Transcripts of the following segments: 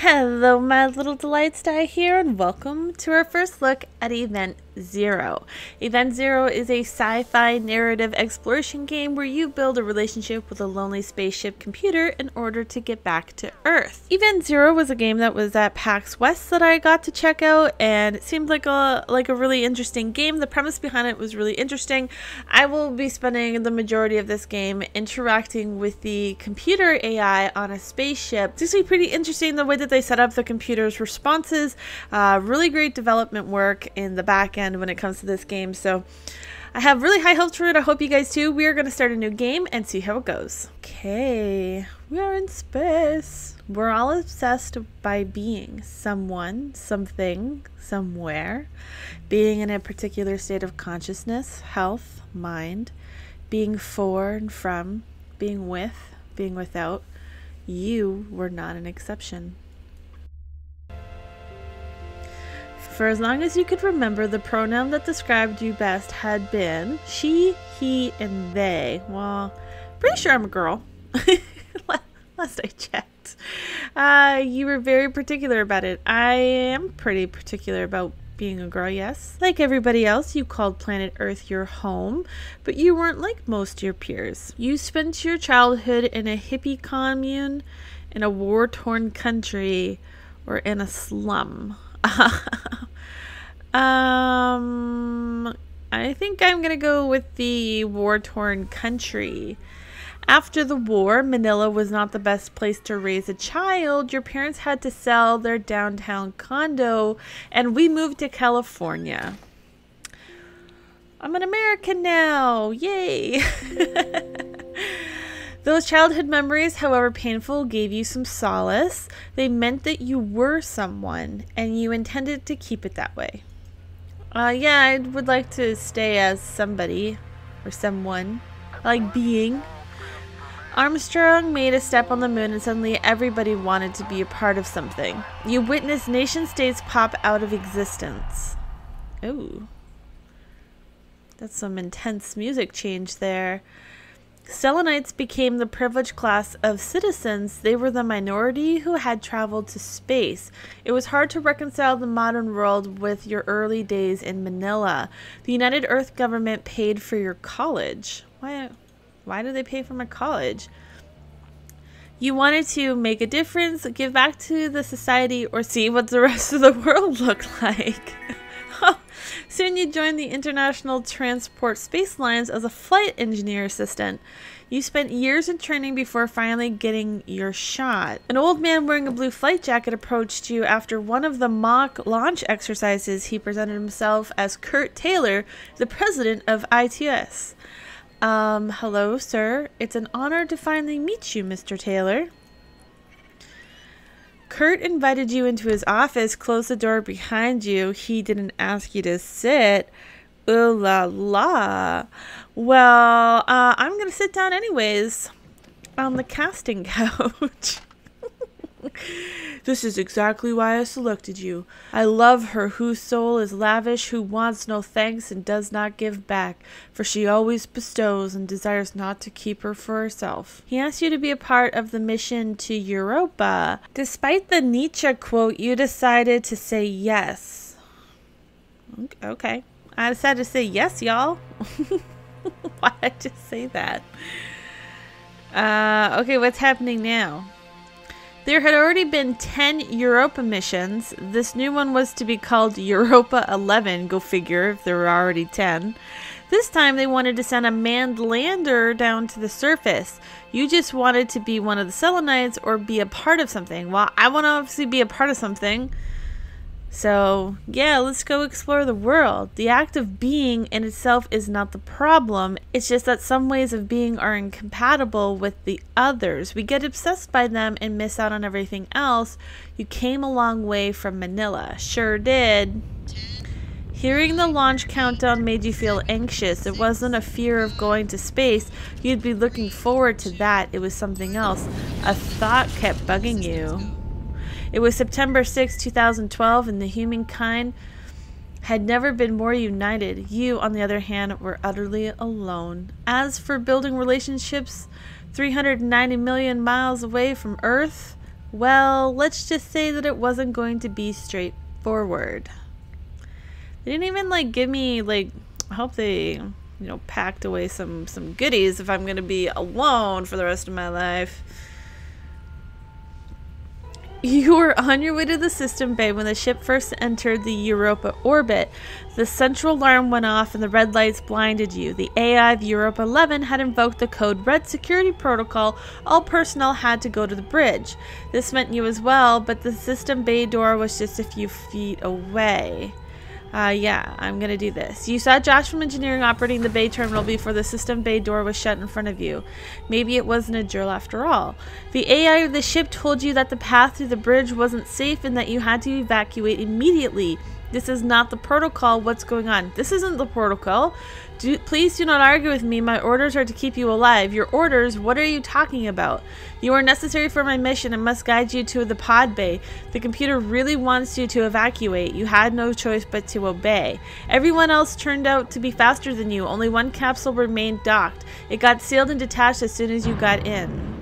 Hello my little delights, Diae here, and welcome to our first look at Event Zero. Event Zero is a sci-fi narrative exploration game where you build a relationship with a lonely spaceship computer in order to get back to Earth. Event Zero was a game that was at PAX West that I got to check out, and it seemed like a really interesting game. The premise behind it was really interesting. I will be spending the majority of this game interacting with the computer AI on a spaceship. It's actually pretty interesting the way that they set up the computer's responses. Really great development work in the back end when it comes to this game, so I have really high hopes for it. I hope you guys too. We are going to start a new game and see how it goes. Okay, we are in space. We're all obsessed by being someone, something, somewhere, being in a particular state of consciousness, health, mind, being for and from, being with, being without. You were not an exception. For as long as you could remember, the pronoun that described you best had been she, he, and they. Well, pretty sure I'm a girl. Last I checked. You were very particular about it. I am pretty particular about being a girl, yes. Like everybody else, you called planet Earth your home, but you weren't like most of your peers. You spent your childhood in a hippie commune, in a war-torn country, or in a slum. I think I'm gonna go with the war-torn country. After the war, Manila was not the best place to raise a child. Your parents had to sell their downtown condo, and we moved to California. I'm an American now! Yay! Those childhood memories, however painful, gave you some solace. They meant that you were someone, and you intended to keep it that way. Yeah, I would like to stay as somebody, or someone. I like being. Armstrong made a step on the moon, and suddenly everybody wanted to be a part of something. You witnessed nation-states pop out of existence. Ooh. That's some intense music change there. Selenites became the privileged class of citizens. They were the minority who had traveled to space. It was hard to reconcile the modern world with your early days in Manila. The United Earth government paid for your college. Why did they pay for my college? You wanted to make a difference, give back to the society, or see what the rest of the world looked like. Soon you joined the International Transport Space Lines as a flight engineer assistant. You spent years in training before finally getting your shot. An old man wearing a blue flight jacket approached you after one of the mock launch exercises. He presented himself as Kurt Taylor, the president of ITS. Hello, sir. It's an honor to finally meet you, Mr. Taylor. Kurt invited you into his office, closed the door behind you. He didn't ask you to sit. Ooh la la. Well, I'm going to sit down anyways on the casting couch. This is exactly why I selected you. I love her whose soul is lavish, who wants no thanks and does not give back, for she always bestows and desires not to keep her for herself. He asked you to be a part of the mission to Europa. Despite the Nietzsche quote, you decided to say yes. Okay. I decided to say yes, y'all. Why did I just say that? Okay, what's happening now? There had already been 10 Europa missions. This new one was to be called Europa 11, go figure, if there were already 10. This time they wanted to send a manned lander down to the surface. You just wanted to be one of the Selenites or be a part of something. Well, I want to obviously be a part of something. So, yeah, let's go explore the world. The act of being in itself is not the problem. It's just that some ways of being are incompatible with the others. We get obsessed by them and miss out on everything else. You came a long way from Manila. Sure did. Hearing the launch countdown made you feel anxious. It wasn't a fear of going to space. You'd be looking forward to that. It was something else. A thought kept bugging you. It was September 6, 2012, and the humankind had never been more united. You, on the other hand, were utterly alone. As for building relationships 390 million miles away from Earth, Well, let's just say that it wasn't going to be straightforward. They didn't even like give me like, I hope they, you know, packed away some goodies if I'm going to be alone for the rest of my life. You were on your way to the system bay when the ship first entered the Europa orbit. The central alarm went off and the red lights blinded you. The AI of Europa 11 had invoked the code red security protocol. All personnel had to go to the bridge. This meant you as well, but the system bay door was just a few feet away. Yeah, I'm gonna do this. You saw Josh from engineering operating the bay terminal before the system bay door was shut in front of you. Maybe it wasn't a drill after all. The AI of the ship told you that the path through the bridge wasn't safe and that you had to evacuate immediately. This is not the protocol. What's going on? This isn't the protocol. Please do not argue with me. My orders are to keep you alive. Your orders? What are you talking about? You are necessary for my mission and must guide you to the pod bay. The computer really wants you to evacuate. You had no choice but to obey. Everyone else turned out to be faster than you. Only one capsule remained docked. It got sealed and detached as soon as you got in.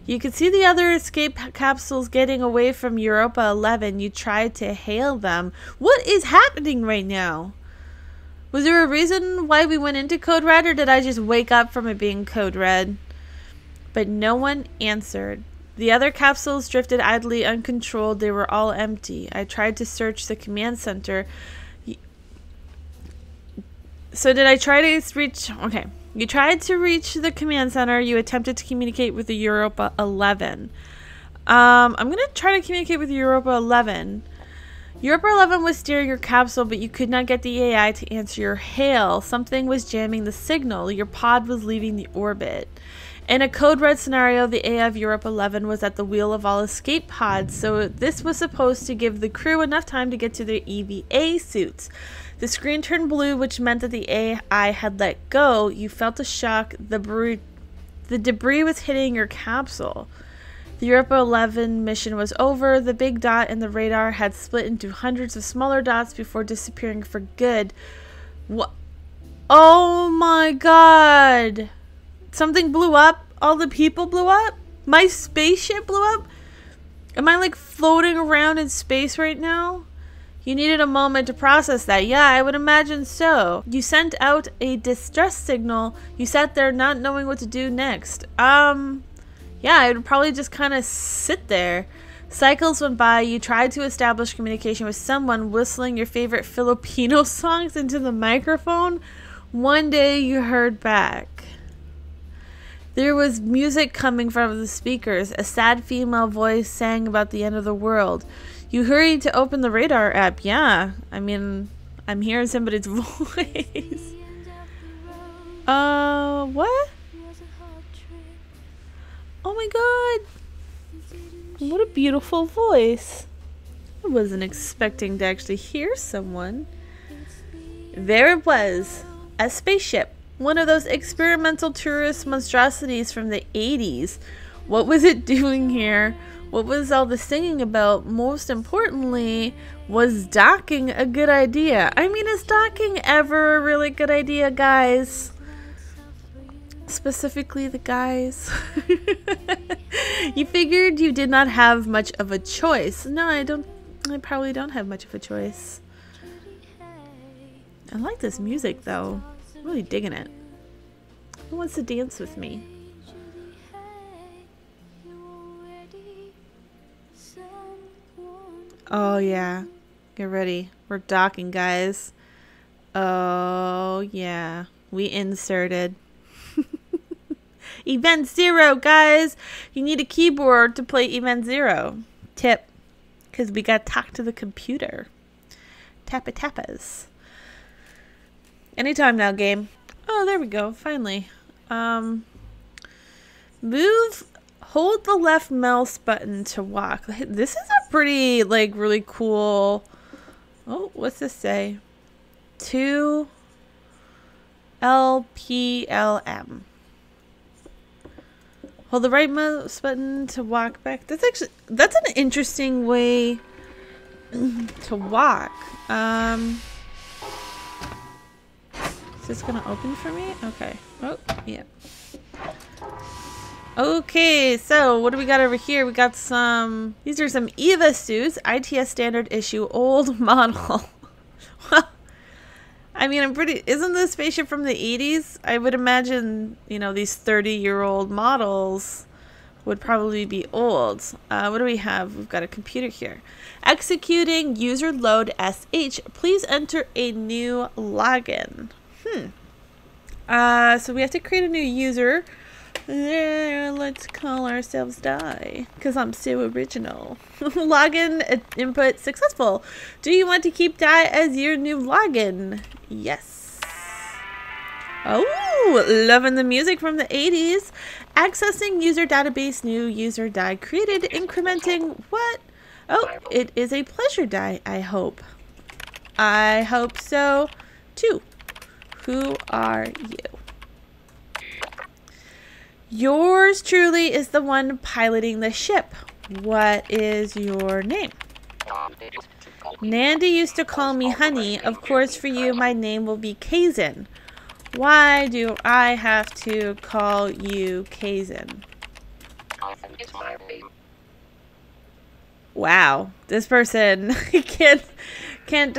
You could see the other escape capsules getting away from Europa 11. You tried to hail them. What is happening right now? Was there a reason why we went into Code Red, or did I just wake up from it being Code Red? But no one answered. The other capsules drifted idly, uncontrolled. They were all empty. I tried to search the command center. So did I try to reach... Okay. You tried to reach the command center. You attempted to communicate with the Europa 11. I'm going to try to communicate with Europa 11. Europa 11 was steering your capsule, but you could not get the AI to answer your hail. Something was jamming the signal. Your pod was leaving the orbit. In a Code Red scenario, the AI of Europa 11 was at the wheel of all escape pods, so this was supposed to give the crew enough time to get to their EVA suits. The screen turned blue, which meant that the AI had let go. You felt a shock. The debris was hitting your capsule. The Europa 11 mission was over. The big dot in the radar had split into hundreds of smaller dots before disappearing for good. What? Oh my god! Something blew up? All the people blew up? My spaceship blew up? Am I like floating around in space right now? You needed a moment to process that. Yeah, I would imagine so. You sent out a distress signal. You sat there not knowing what to do next. Yeah, I would probably just kind of sit there. Cycles went by. You tried to establish communication with someone, whistling your favorite Filipino songs into the microphone. One day you heard back. There was music coming from the speakers. A sad female voice sang about the end of the world. You hurried to open the radar app. Yeah, I mean, I'm hearing somebody's voice. What? Oh my god. What a beautiful voice. I wasn't expecting to actually hear someone. There it was. A spaceship. One of those experimental tourist monstrosities from the 80s. What was it doing here? What was all the singing about? Most importantly, was docking a good idea? I mean, is docking ever a really good idea, guys? Specifically the guys. You figured you did not have much of a choice. No, I don't. I probably don't have much of a choice. I like this music though. I'm really digging it. Who wants to dance with me? Oh yeah. Get ready. We're docking, guys. Oh yeah. We inserted. Event 0, guys. You need a keyboard to play Event 0. Tip. Because we got to talk to the computer. Tappa tappas. Anytime now, game. Oh, there we go. Finally. Move. Hold the left mouse button to walk. This is a pretty, like, really cool. Oh, what's this say? 2 LPLM. Hold the right mouse button to walk back. That's an interesting way to walk. Is this gonna open for me? Okay. Oh, yeah. Okay, so what do we got over here? We got some, these are some EVA suits, ITS standard issue, old model. Well, I mean, isn't this spaceship from the 80s? I would imagine, you know, these 30-year-old models would probably be old. What do we have? We've got a computer here. Executing user load SH. Please enter a new login. So we have to create a new user. There, let's call ourselves Diae, because I'm so original. Login input successful. Do you want to keep Diae as your new login? Yes. Oh, loving the music from the 80s. Accessing user database, new user Diae created, incrementing what? Oh, it is a pleasure Diae, I hope. I hope so, too. Who are you? Yours truly is the one piloting the ship. What is your name? Nandy used to call me Honey. Of course, for you, my name will be Kaizen. Why do I have to call you Kaizen? Wow, this person can't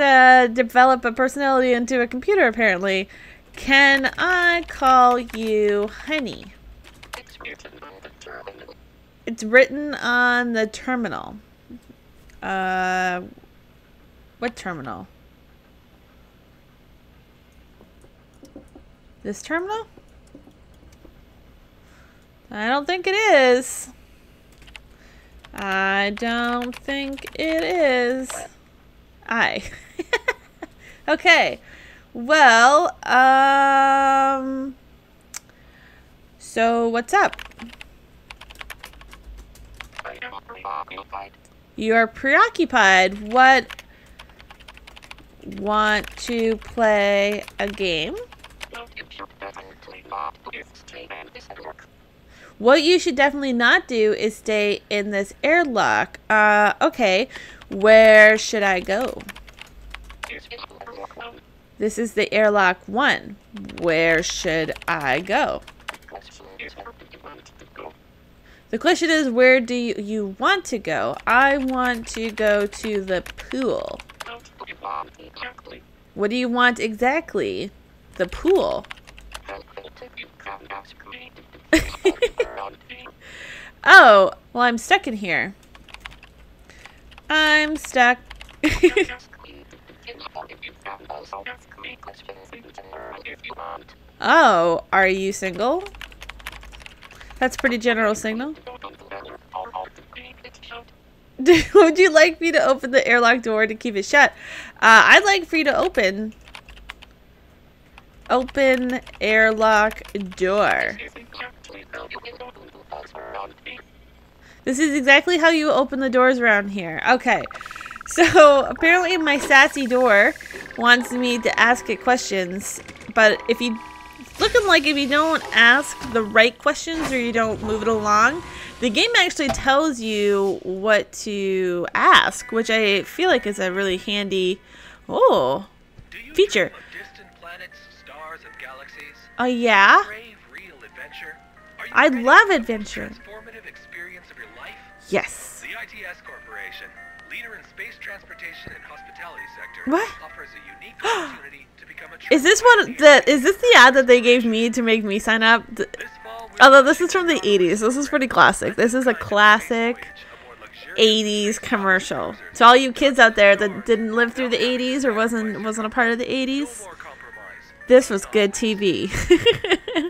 develop a personality into a computer, apparently. Can I call you Honey? It's written on the terminal. What terminal? This terminal? I don't think it is. I don't think it is. Okay. Well, so what's up? You are preoccupied. What? Want to play a game? What you should definitely not do is stay in this airlock. Okay. Where should I go? This is the airlock 1. Where should I go? The question is, where do you want to go? I want to go to the pool. What do you want exactly? The pool. Oh, well, I'm stuck in here. I'm stuck. Oh, are you single? That's pretty general signal. Would you like me to open the airlock door to keep it shut? I'd like for you to open airlock door. This is exactly how you open the doors around here. Okay. So apparently my sassy door wants me to ask it questions, but if you if you don't ask the right questions or you don't move it along, the game actually tells you what to ask, which I feel like is a really handy feature. Oh yeah? I love adventure. Yes. The ITS Corporation, leader in space transportation and hospitality sector, what? offers a unique opportunity to become a is this the ad that they gave me to make me sign up? Although this is from the 80s. This is pretty classic. This is a classic 80s commercial. To all you kids out there that didn't live through the 80s or wasn't a part of the 80s, this was good TV.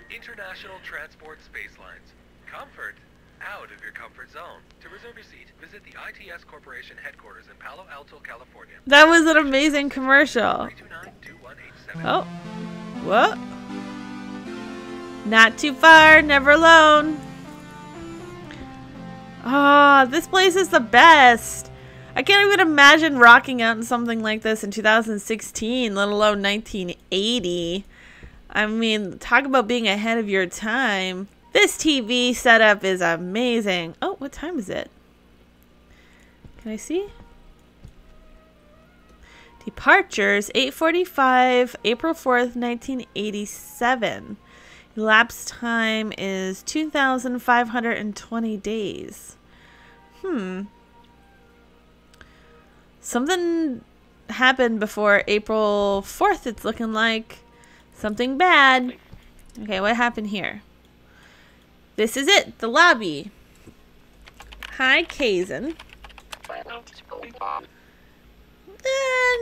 International Transport Space Lines. Comfort out of your comfort zone. To reserve your seat, visit the ITS Corporation headquarters in Palo Alto, California. That was an amazing commercial. 329-2187. Oh, what? Not too far, never alone. Ah, this place is the best. I can't even imagine rocking out in something like this in 2016, let alone 1980. I mean, talk about being ahead of your time. This TV setup is amazing. Oh, what time is it? Can I see? Departures, 8:45, April 4th, 1987. Elapsed time is 2,520 days. Something happened before April 4th, it's looking like. Something bad. Okay, what happened here? This is it, the lobby. Hi, Kaizen.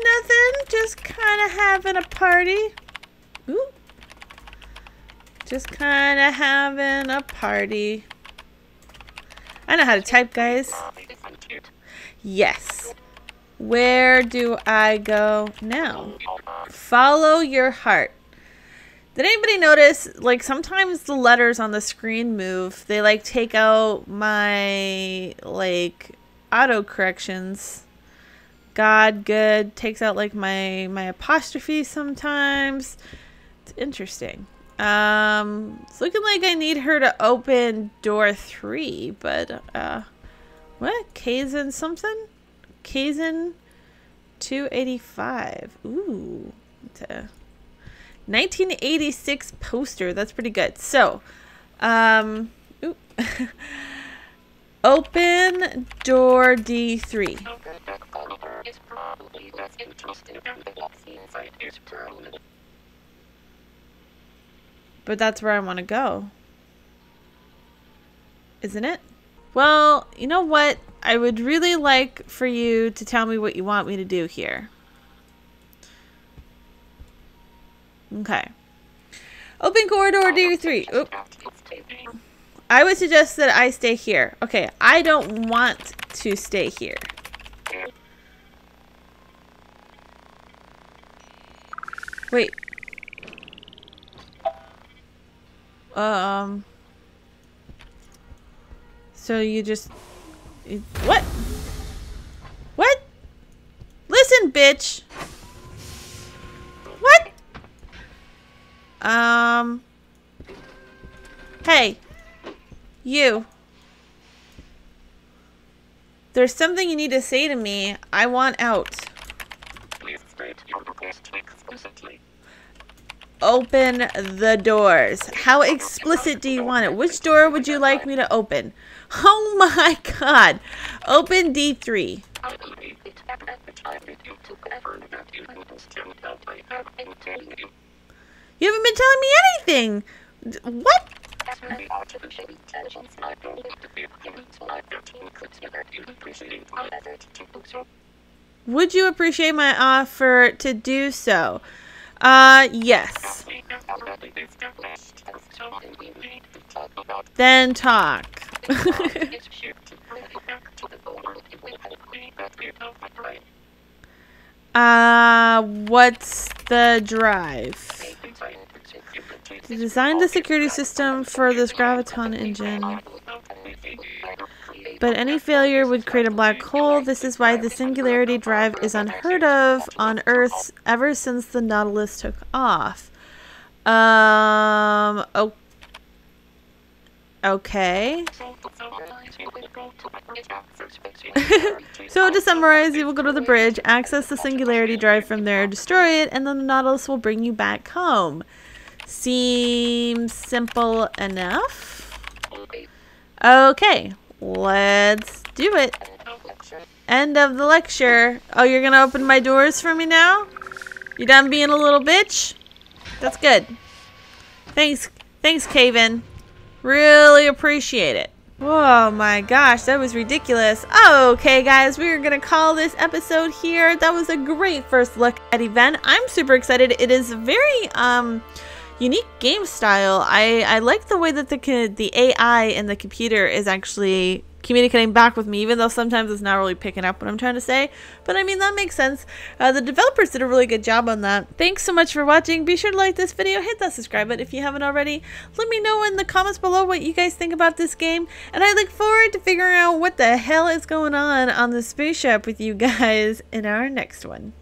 Nothing, just kind of having a party. Ooh. Just kind of having a party. I know how to type, guys. Yes. Where do I go now? Follow your heart. Did anybody notice, like, sometimes the letters on the screen move? They, like, take out my, like, auto corrections. God, good. Takes out, like, my apostrophe sometimes. It's interesting. It's looking like I need her to open door 3, but, what? Kaizen something? Kaizen 285. Ooh. It's a 1986 poster. That's pretty good. So, ooh. Open door D3. But that's where I want to go. Isn't it? Well, you know what? I would really like for you to tell me what you want me to do here. Okay. Open corridor D3. Oop. I would suggest that I stay here. Okay, I don't want to stay here. Wait. So you just... What? What? Listen, bitch! What? Hey. You. There's something you need to say to me. I want out. Please state your request explicitly. Open the doors. How explicit do you want it? Which door would you like me to open? Oh my god. Open D3. I believe it at the time that you took effort that you understand that I have been telling you. You haven't been telling me anything. What? As my artificial intelligence, I believe to be so I considered you appreciate my effort to do so. Would you appreciate my offer to do so? Yes. Then talk. What's the drive? To design the security system for this graviton engine. But any failure would create a black hole. This is why the singularity drive is unheard of on Earth ever since the Nautilus took off. Oh. Okay. So to summarize, you will go to the bridge, access the singularity drive from there, destroy it, and then the Nautilus will bring you back home. Seems simple enough. Okay, let's do it. End of the lecture. Oh, you're gonna open my doors for me now? You done being a little bitch? That's good. Thanks, Kaizen. Really appreciate it. Oh my gosh, that was ridiculous. Okay, guys, we are going to call this episode here. That was a great first look at Event. I'm super excited. It is very unique game style. I like the way that the AI in the computer is actually communicating back with me, even though sometimes it's not really picking up what I'm trying to say. But I mean, that makes sense. The developers did a really good job on that. Thanks so much for watching. Be sure to like this video, hit that subscribe button if you haven't already. Let me know in the comments below what you guys think about this game, and I look forward to figuring out what the hell is going on the spaceship with you guys in our next one.